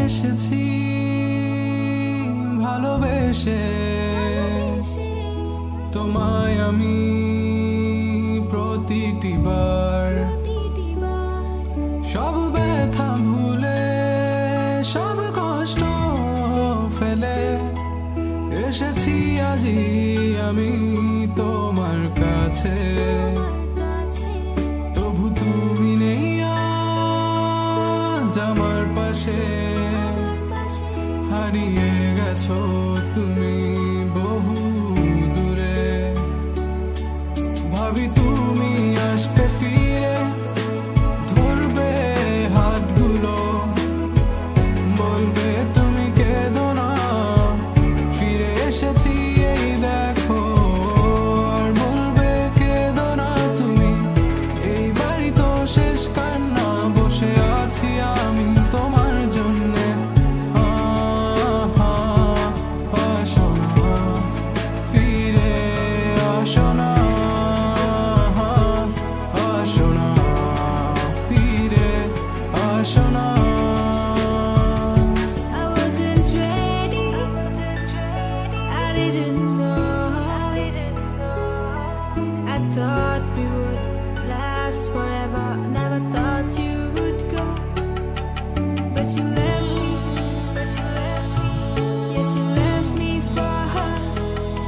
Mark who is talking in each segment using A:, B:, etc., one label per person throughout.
A: এসেছি ভালোবেসে তোমায় আমি প্রতিটি বার সব ব্যথা ভুলে সব কষ্ট ফেলে এসেছি আজি আমি তোমার কাছে তবু তুমি নেই আজ আমার পাশে হারিয়ে গেছো তুমি বহু দূরে ভাবি তুমি আসবে ফিরে ধরবে হাতগুলো বলবে তুমি কেঁদো না ফিরে এসেছি এই দেখো আর বলবে কেঁদো না তুমি এই বাড়ি তো শেষ কান্না বসে আছি আমি তোমার জন্যে আসো না ফিরে আসো না আসো না ফিরে আসো না
B: I wasn't ready. I didn't know. I thought we would last forever. Never thought you would go. But you left me. Yes, you left me for her.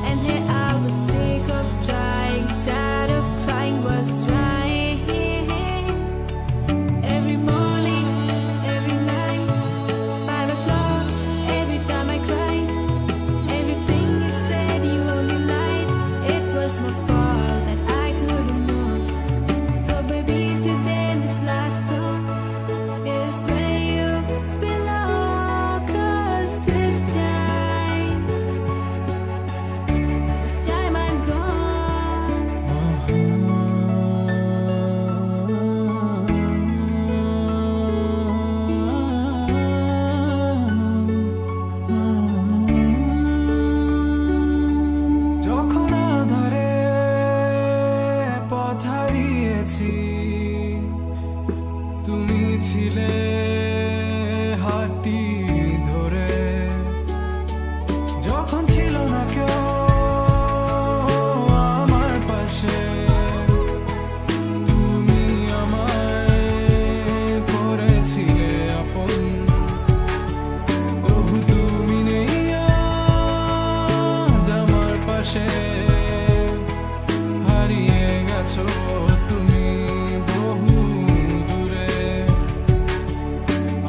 B: And here I was sick of trying, tired of crying, was trying. Every morning, every night, 5 o'clock, every time I cried. Everything you said, you only lied. It was my fault that I couldn't know. So baby, today this last song is where you belong. 'Cause this time I'm gone.
A: যখন আধারে পথ হারিয়েছি তুমি ছিলে হাতটি ধরে যখন ছিল না কেউ আমার পাশে তুমি আমায় করেছিলে আপন তবু তুমি নেই আজ আমার পাশে হারিয়ে গেছো তুমি বহু দূরে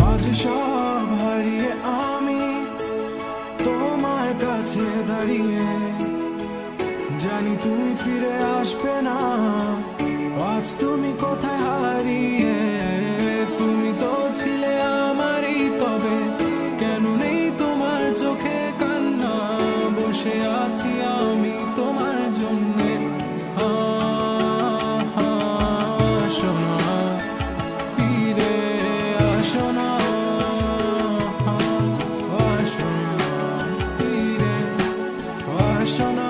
A: আজ সব হারিয়ে আমি তোমার কাছে দাঁড়িয়ে জানি তুমি ফিরে আসবে না আজ তুমি কোথায় হারিয়ে তুমি তো ছিলে আমারই তবে কেন নেই তোমার চোখে কান্না বসে আছি আমি তোমার জন্যে আসো না ফিরে আসো না আসো না ফিরে আসো না